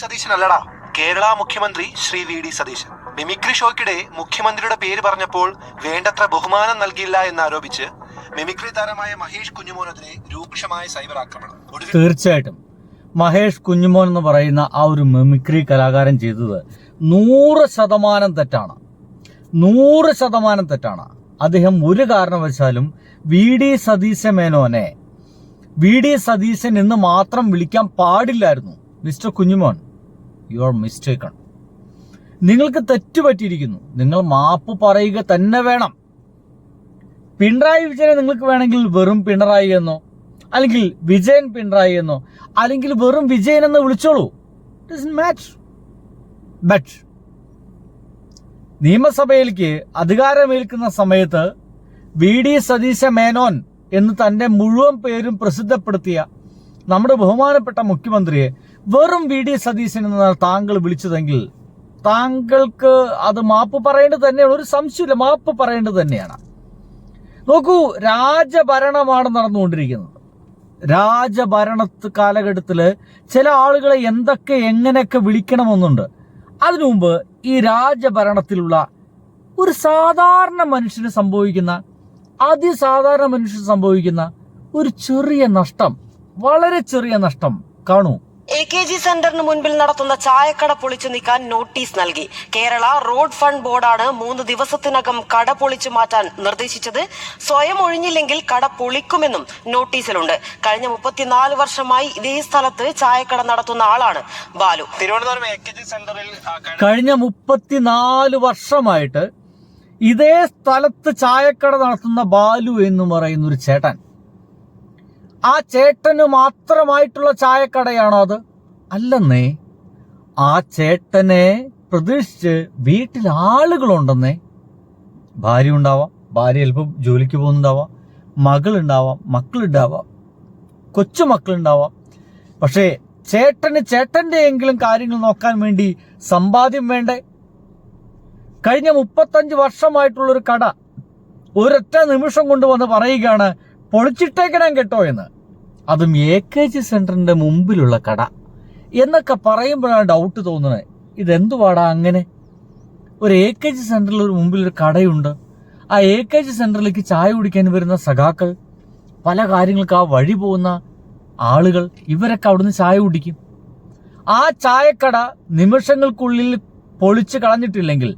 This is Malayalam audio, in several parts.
സതീശനല്ലടാ, കേരള മുഖ്യമന്ത്രി ശ്രീ വി.ഡി. സതീശൻ. മിമിക്രി ഷോയ്ക്കിടെ മുഖ്യമന്ത്രിയുടെ പേര് പറഞ്ഞപ്പോൾ വേണ്ടത്ര ബഹുമാനം നൽകിയില്ല എന്നാരോപിച്ച് മിമിക്രി താരമായ മഹേഷ് കുഞ്ഞുമോനെതിരെ രൂക്ഷമായ സൈബർ ആക്രമണം. തീർച്ചയായിട്ടും മഹേഷ് കുഞ്ഞുമോൻ എന്ന് പറയുന്ന ആ ഒരു മിമിക്രി കലാകാരൻ ചെയ്തത് 100% തെറ്റാണ്. 100% തെറ്റാണ്. അദ്ദേഹം ഒരു കാരണവശാലും വി.ഡി. സതീശൻ മേനോനെ വി.ഡി. സതീശൻ എന്ന് മാത്രം വിളിക്കാൻ പാടില്ലായിരുന്നു. Mister Kunjumon, you are mistaken. നിങ്ങൾക്ക് തെറ്റുപറ്റിയിരിക്കുന്നു. നിങ്ങൾ മാപ്പ് പറയുക തന്നെ വേണം. പിണറായി വിജയനെ നിങ്ങൾക്ക് വേണമെങ്കിൽ വെറും പിണറായി എന്നോ, അല്ലെങ്കിൽ വിജയൻ പിണറായി എന്നോ, അല്ലെങ്കിൽ വെറും വിജയൻ എന്ന് വിളിച്ചോളൂ. ബട്ട് നിയമസഭയിലേക്ക് അധികാരമേൽക്കുന്ന സമയത്ത് വി.ഡി. സതീശ മേനോൻ എന്ന് തന്റെ മുഴുവൻ പേരും പ്രസിദ്ധപ്പെടുത്തിയ നമ്മുടെ ബഹുമാനപ്പെട്ട മുഖ്യമന്ത്രിയെ വെറും വി.ഡി. സതീശൻ എന്നാണ് താങ്കൾ വിളിച്ചതെങ്കിൽ താങ്കൾക്ക് അത് മാപ്പ് പറയേണ്ടത് തന്നെയാണ്. ഒരു സംശയമില്ല, മാപ്പ് പറയേണ്ടത് തന്നെയാണ്. നോക്കൂ, രാജഭരണമാണ് നടന്നുകൊണ്ടിരിക്കുന്നത്. രാജഭരണ കാലഘട്ടത്തില് ചില ആളുകളെ എന്തൊക്കെ എങ്ങനെയൊക്കെ വിളിക്കണമെന്നുണ്ട്. അതിനു മുമ്പ് ഈ രാജഭരണത്തിലുള്ള ഒരു സാധാരണ മനുഷ്യന് സംഭവിക്കുന്ന, അതിസാധാരണ മനുഷ്യന് സംഭവിക്കുന്ന ഒരു ചെറിയ നഷ്ടം, വളരെ ചെറിയ നഷ്ടം കാണൂ. AKG സെന്ററിന് മുൻപിൽ നടത്തുന്ന ചായക്കട പൊളിച്ചു നീക്കാൻ നോട്ടീസ് നൽകി. കേരള റോഡ് ഫണ്ട് ബോർഡാണ് 3 ദിവസത്തിനകം കട പൊളിച്ചു മാറ്റാൻ നിർദ്ദേശിച്ചത്. സ്വയം ഒഴിഞ്ഞില്ലെങ്കിൽ കട പൊളിക്കുമെന്നും നോട്ടീസിലുണ്ട്. കഴിഞ്ഞ 34 വർഷമായി ഇതേ സ്ഥലത്ത് ചായക്കട നടത്തുന്ന ആളാണ് ബാലു. തിരുവനന്തപുരം AKG സെന്ററിൽ കഴിഞ്ഞ 34 വർഷമായിട്ട് ഇതേ സ്ഥലത്ത് ചായക്കട നടത്തുന്ന ബാലു എന്ന് പറയുന്ന ഒരു ചേട്ടൻ. ആ ചേട്ടന് മാത്രമായിട്ടുള്ള ചായക്കടയാണോ അത്? അല്ലെന്നേ. ആ ചേട്ടനെ പ്രതീക്ഷിച്ച് വീട്ടിൽ ആളുകളുണ്ടെന്നേ. ഭാര്യ ഉണ്ടാവാം, ഭാര്യ ചിലപ്പോൾ ജോലിക്ക് പോകുന്നുണ്ടാവാം, മകളുണ്ടാവാം, മക്കളുണ്ടാവാം, കൊച്ചുമക്കളുണ്ടാവാം. പക്ഷേ ചേട്ടന് ചേട്ടന്റെ എങ്കിലും കാര്യങ്ങൾ നോക്കാൻ വേണ്ടി സമ്പാദ്യം വേണ്ടേ? കഴിഞ്ഞ 35 വർഷമായിട്ടുള്ളൊരു കട ഒരൊറ്റ നിമിഷം കൊണ്ട് വന്ന് പറയുകയാണ് പൊളിച്ചിട്ടേക്കണം കേട്ടോ എന്ന്. അതും AKG സെന്ററിന്റെ മുമ്പിലുള്ള കട എന്നൊക്കെ പറയുമ്പോഴാണ് ഡൗട്ട് തോന്നുന്നത്. ഇതെന്തുവാടാ അങ്ങനെ? ഒരു AKG സെന്ററിൽ ഒരു മുമ്പിലൊരു കടയുണ്ട്. ആ AKG സെന്ററിലേക്ക് ചായ കുടിക്കാൻ വരുന്ന സഖാക്കൾ, പല കാര്യങ്ങൾക്ക് ആ വഴി പോകുന്ന ആളുകൾ, ഇവരൊക്കെ അവിടുന്ന് ചായ കുടിക്കും. ആ ചായക്കട നിമിഷങ്ങൾക്കുള്ളിൽ പൊളിച്ചു കളഞ്ഞിട്ടില്ലെങ്കിൽ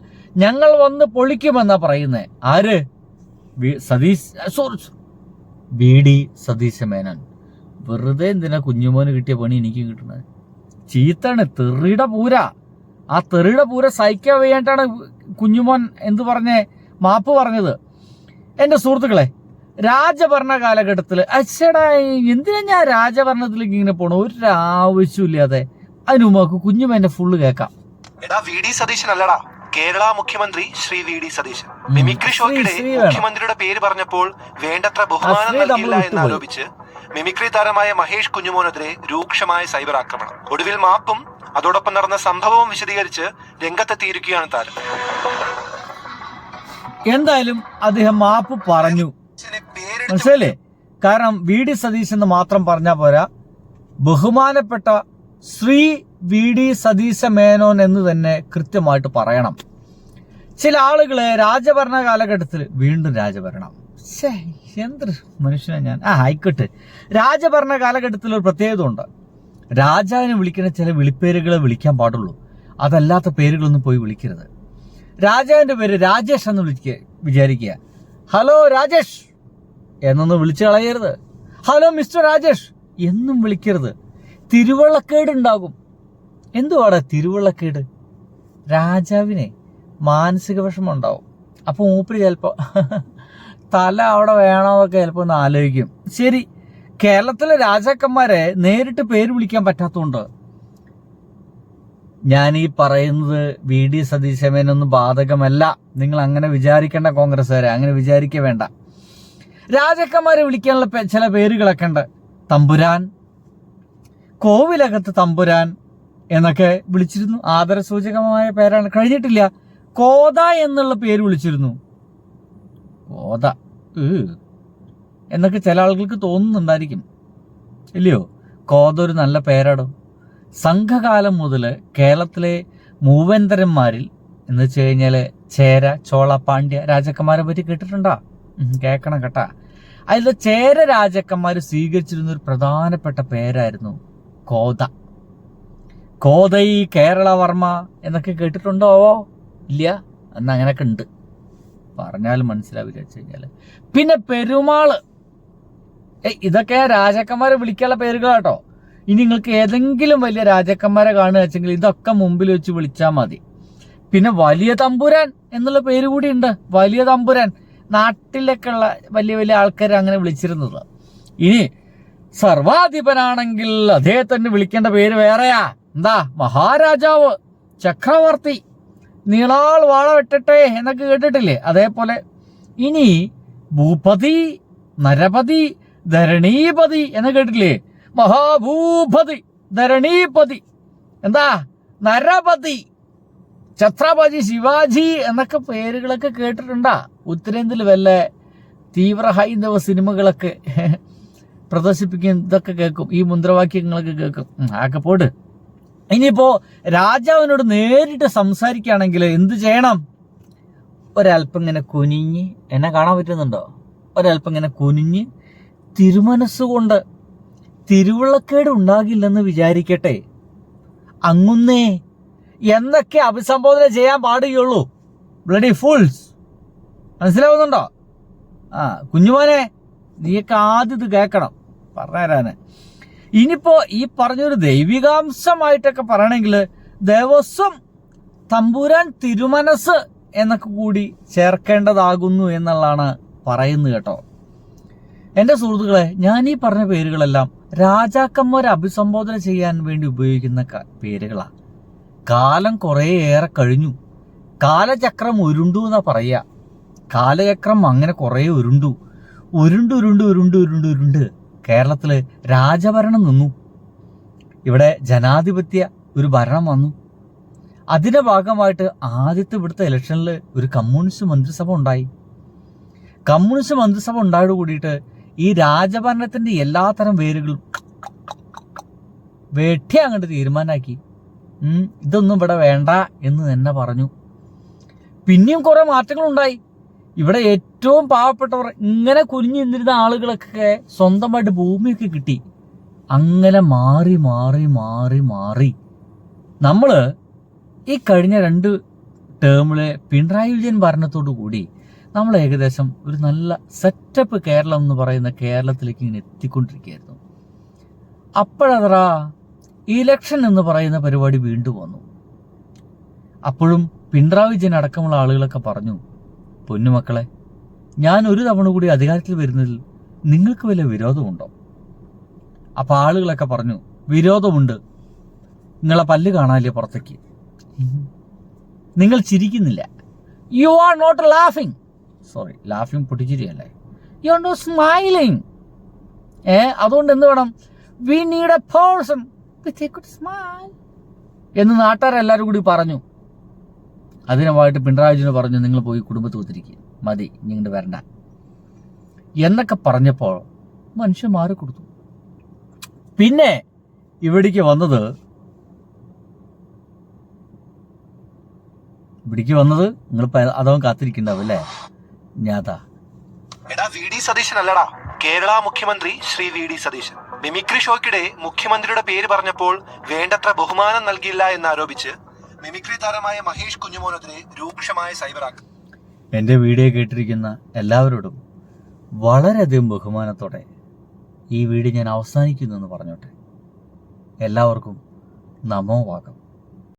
ഞങ്ങൾ വന്ന് പൊളിക്കുമെന്നാ പറയുന്നേ. ആര്? വി.ഡി. സതീശ മേനോൻ. വെറുതെ എന്തിനാ കുഞ്ഞുമോന് കിട്ടിയ പണി എനിക്ക് കിട്ടുന്നത്? ചീത്താണ്, തെറിയുടെ പൂര. ആ തെറിയുടെ പൂര സഹിക്കാൻ വയ്യാണ്ടാണ് കുഞ്ഞുമോൻ എന്ത് പറഞ്ഞേ മാപ്പ് പറഞ്ഞത്. എന്റെ സുഹൃത്തുക്കളെ, രാജഭരണ കാലഘട്ടത്തിൽ അച്ഛടാ എന്തിനാ ഞാൻ രാജഭരണത്തിലേക്ക് ഇങ്ങനെ പോണു? ഒരു ആവശ്യമില്ലാതെ. അതിനു മുമ്പ് കുഞ്ഞുമോന്റെ ഫുള്ള് കേൾക്കാം. എടാ, വി.ഡി. സതീശനല്ലടാ, കേരള മുഖ്യമന്ത്രി ശ്രീ വി.ഡി. സതീശൻ. മിമിക്രി ഷോയ്ക്കിടെ മുഖ്യമന്ത്രിയുടെ പേര് പറഞ്ഞപ്പോൾ വേണ്ടത്ര ബഹുമാനം നൽകിയില്ല എന്നാരോപിച്ച് മിമിക്രി താരമായ മഹേഷ് കുഞ്ഞുമോനെതിരെ രൂക്ഷമായ സൈബർ ആക്രമണം. ഒടുവിൽ മാപ്പും അതോടൊപ്പം നടന്ന സംഭവവും വിശദീകരിച്ച് രംഗത്തെത്തിയിരിക്കുകയാണ് താരം. എന്തായാലും അദ്ദേഹം മാപ്പ് പറഞ്ഞു, മനസ്സിലല്ലേ? കാരണം വി.ഡി. സതീശൻ എന്ന് മാത്രം പറഞ്ഞാൽ പോരാ, ബഹുമാനപ്പെട്ട ശ്രീ വി.ഡി. സതീശ മേനോൻ എന്ന് തന്നെ കൃത്യമായിട്ട് പറയണം. ചില ആളുകളെ രാജഭരണ കാലഘട്ടത്തിൽ വീണ്ടും രാജഭരണം, എന്തൊരു മനുഷ്യനാ ഞാൻ. ആയിക്കോട്ടെ, രാജഭരണ കാലഘട്ടത്തിൽ ഒരു പ്രത്യേകത ഉണ്ട്. രാജാവിനെ വിളിക്കുന്ന ചില വിളിപ്പേരുകളെ വിളിക്കാൻ പാടുള്ളൂ. അതല്ലാത്ത പേരുകളൊന്നും പോയി വിളിക്കരുത്. രാജാവിന്റെ പേര് രാജേഷ് എന്ന് വിചാരിക്കുക. ഹലോ രാജേഷ് എന്നൊന്നും വിളിച്ചു കളയരുത്. ഹലോ മിസ്റ്റർ രാജേഷ് എന്നും വിളിക്കരുത്. തിരുവള്ളക്കേട് ഉണ്ടാകും. എന്തുവാടാ തിരുവള്ളക്കേട്? രാജാവിനെ മാനസിക വിഷമം ഉണ്ടാവും. അപ്പൊ മൂപ്പര് ചിലപ്പോ തല അവിടെ വേണമെന്നൊക്കെ ചിലപ്പോ ഒന്ന് ആലോചിക്കും. ശരി, കേരളത്തിലെ രാജാക്കന്മാരെ നേരിട്ട് പേര് വിളിക്കാൻ പറ്റാത്തതുകൊണ്ട് ഞാൻ ഈ പറയുന്നത് വി.ഡി. സതീശ മേനോനൊന്നും ബാധകമല്ല. നിങ്ങൾ അങ്ങനെ വിചാരിക്കേണ്ട കോൺഗ്രസ്സുകാരെ, അങ്ങനെ വിചാരിക്കുക വേണ്ട. രാജാക്കന്മാരെ വിളിക്കാനുള്ള ചില പേരുകളൊക്കെ ഉണ്ട്. തമ്പുരാൻ, കോവിലകത്ത് തമ്പുരാൻ എന്നൊക്കെ വിളിച്ചിരുന്നു. ആദരസൂചകമായ പേരാണ്. കഴിഞ്ഞിട്ടില്ല, കോത എന്നുള്ള പേര് വിളിച്ചിരുന്നു. കോത എന്നൊക്കെ ചില ആളുകൾക്ക് തോന്നുന്നുണ്ടായിരിക്കും, ഇല്ലയോ? കോത ഒരു നല്ല പേരാടോ. സംഘകാലം മുതൽ കേരളത്തിലെ മൂവേന്തരന്മാരിൽ എന്ന് വെച്ച് കഴിഞ്ഞാൽ ചേര, ചോള, പാണ്ഡ്യ രാജാക്കന്മാരെ പറ്റി കേട്ടിട്ടുണ്ടോ? കേൾക്കണം കേട്ടാ. അതിൽ ചേര രാജാക്കന്മാർ സ്വീകരിച്ചിരുന്ന ഒരു പ്രധാനപ്പെട്ട പേരായിരുന്നു കോത. കോതൈ കേരളവർമ്മ എന്നൊക്കെ കേട്ടിട്ടുണ്ടോ? ഇല്ല, എന്നാ അങ്ങനെയൊക്കെ ഉണ്ട്, പറഞ്ഞാലും മനസ്സിലാവില്ല വെച്ച് കഴിഞ്ഞാൽ. പിന്നെ പെരുമാള്, ഇതൊക്കെ രാജാക്കന്മാരെ വിളിക്കാനുള്ള പേരുകളാട്ടോ. ഇനി നിങ്ങൾക്ക് ഏതെങ്കിലും വലിയ രാജാക്കന്മാരെ കാണുക വെച്ചെങ്കിൽ ഇതൊക്കെ മുമ്പിൽ വെച്ച് വിളിച്ചാൽ മതി. പിന്നെ വലിയ തമ്പുരാൻ എന്നുള്ള പേര് കൂടി ഉണ്ട്. വലിയ തമ്പുരാൻ നാട്ടിലൊക്കെ ഉള്ള വലിയ വലിയ ആൾക്കാർ അങ്ങനെ വിളിച്ചിരുന്നത്. ഇനി സർവാധിപനാണെങ്കിൽ അദ്ദേഹത്തിന് വിളിക്കേണ്ട പേര് വേറെയാ. എന്താ? മഹാരാജാവ്, ചക്രവർത്തി, നീളാൾ വാള വെട്ടട്ടെ എന്നൊക്കെ കേട്ടിട്ടില്ലേ? അതേപോലെ ഇനി ഭൂപതി, നരപതി, ധരണീപതി എന്ന് കേട്ടില്ലേ? മഹാഭൂപതി, ധരണീപതി, എന്താ നരപതി, ഛത്രപതി ശിവാജി എന്നൊക്കെ പേരുകളൊക്കെ കേട്ടിട്ടുണ്ടാ? ഉത്തരേന്ത്യയിൽ വല്ല തീവ്ര ഹൈന്ദവ സിനിമകളൊക്കെ പ്രദർശിപ്പിക്കും, ഇതൊക്കെ കേൾക്കും, ഈ മുദ്രാവാക്യങ്ങളൊക്കെ കേൾക്കും. ആക്കെ പോട്ട്. ഇനിയിപ്പോ രാജാവിനോട് നേരിട്ട് സംസാരിക്കുകയാണെങ്കിൽ എന്ത് ചെയ്യണം? ഒരല്പം ഇങ്ങനെ കുനിഞ്ഞ്, എന്നെ കാണാൻ പറ്റുന്നുണ്ടോ? ഒരല്പം ഇങ്ങനെ കുനിഞ്ഞ് തിരുമനസ്സുകൊണ്ട് തിരുവിളക്കേട് ഉണ്ടാകില്ലെന്ന് വിചാരിക്കട്ടെ, അങ്ങുന്നേ എന്നൊക്കെ അഭിസംബോധന ചെയ്യാൻ പാടുകയുള്ളൂ. ബ്ലഡി ഫൂൾസ്, മനസ്സിലാവുന്നുണ്ടോ? കുഞ്ഞുമോനെ, നീയൊക്കെ ആദ്യം ഇത് കേൾക്കണം, പറഞ്ഞുതരാന്. ഇനിയിപ്പോ ഈ പറഞ്ഞൊരു ദൈവികാംശമായിട്ടൊക്കെ പറയണമെങ്കിൽ ദേവസ്വം തമ്പുരാൻ തിരുമനസ് എന്നൊക്കെ കൂടി ചേർക്കേണ്ടതാകുന്നു എന്നുള്ളതാണ് പറയുന്നത് കേട്ടോ. എൻ്റെ സുഹൃത്തുക്കളെ, ഞാൻ ഈ പറഞ്ഞ പേരുകളെല്ലാം രാജാക്കന്മാരെ അഭിസംബോധന ചെയ്യാൻ വേണ്ടി ഉപയോഗിക്കുന്ന പേരുകളാണ്. കാലം കുറേയേറെ കഴിഞ്ഞു, കാലചക്രം ഉരുണ്ടു എന്നാ പറയുക. കാലചക്രം അങ്ങനെ കുറേ ഉരുണ്ട് കേരളത്തില് രാജഭരണം നിന്നു. ഇവിടെ ജനാധിപത്യ ഒരു ഭരണം വന്നു. അതിന്റെ ഭാഗമായിട്ട് ആദ്യത്തെ ഇവിടുത്തെ ഇലക്ഷനിൽ ഒരു കമ്മ്യൂണിസ്റ്റ് മന്ത്രിസഭ ഉണ്ടായി. കമ്മ്യൂണിസ്റ്റ് മന്ത്രിസഭ ഉണ്ടായോട് കൂടിയിട്ട് ഈ രാജഭരണത്തിന്റെ എല്ലാത്തരം വേരുകളും വെട്ടി അങ്ങോട്ട് തീരുമാനാക്കി. ഇതൊന്നും ഇവിടെ വേണ്ട എന്ന് തന്നെ പറഞ്ഞു. പിന്നെയും കുറെ മാറ്റങ്ങളുണ്ടായി. ഇവിടെ ഏറ്റവും പാവപ്പെട്ടവർ ഇങ്ങനെ കുനിഞ്ഞു നിന്നിരുന്ന ആളുകളൊക്കെ സ്വന്തമായിട്ട് ഭൂമിയൊക്കെ കിട്ടി. അങ്ങനെ മാറി നമ്മള് ഈ കഴിഞ്ഞ 2 ടേമിലെ പിണറായി വിജയൻ ഭരണത്തോടു കൂടി നമ്മൾ ഏകദേശം ഒരു നല്ല സെറ്റപ്പ് കേരളം എന്ന് പറയുന്ന കേരളത്തിലേക്ക് ഇങ്ങനെ എത്തിക്കൊണ്ടിരിക്കുകയായിരുന്നു. അപ്പോഴതാ ഇലക്ഷൻ എന്ന് പറയുന്ന പരിപാടി വീണ്ടും വന്നു. അപ്പോഴും പിണറായി വിജയൻ അടക്കമുള്ള ആളുകളൊക്കെ പറഞ്ഞു, പൊന്നുമക്കളെ, ഞാൻ ഒരു തവണ കൂടി അധികാരത്തിൽ വരുന്നതിൽ നിങ്ങൾക്ക് വല്ല വിരോധമുണ്ടോ? അപ്പോൾ ആളുകളൊക്കെ പറഞ്ഞു, വിരോധമുണ്ട്. നിങ്ങളെ പല്ല് കാണാല്ലേ പുറത്തേക്ക്, നിങ്ങൾ ചിരിക്കുന്നില്ല. You are not ലാഫിങ്, sorry ലാഫിങ് പൊട്ടിച്ചിരിയല്ലേ, you are not smiling. അതുകൊണ്ട് എന്ത് വേണം? We need A person with a good smile എന്ന് നാട്ടുകാരെല്ലാവരും കൂടി പറഞ്ഞു. അതിനുമായിട്ട് പിണറായി വിജയൻ പറഞ്ഞു, നിങ്ങൾ പോയി കുടുംബത്തിൽ ഒത്തിരിക്കുക, മതി, ഇങ്ങോട്ട് വരണ്ട എന്നൊക്കെ പറഞ്ഞപ്പോൾ മനുഷ്യൻ മാറി കൊടുത്തു. പിന്നെ ഇവിടേക്ക് വന്നത് നിങ്ങൾ അതവൻ കാത്തിരിക്കണ്ടാവും അല്ലേ? ഞാതാ എടാ വി ഡി സതീശൻ അല്ലടാ, കേരള മുഖ്യമന്ത്രി Shri V D Satheesan. Mimicry ഷോയ്ക്കിടെ മുഖ്യമന്ത്രിയുടെ പേര് പറഞ്ഞപ്പോൾ വേണ്ടത്ര ബഹുമാനം നൽകിയില്ല എന്നാരോപിച്ച് മിമിക്രി താരമായ മഹേഷ് കുഞ്ഞുമോനെതിരെ രൂക്ഷമായ സൈബർ ആക്രമണം. എൻ്റെ വീഡിയോ കേട്ടിരിക്കുന്ന എല്ലാവരോടും വളരെയധികം ബഹുമാനത്തോടെ ഈ വീഡിയോ ഞാൻ അവസാനിക്കുന്നു എന്ന് പറഞ്ഞോട്ടെ. എല്ലാവർക്കും നമോവാകം.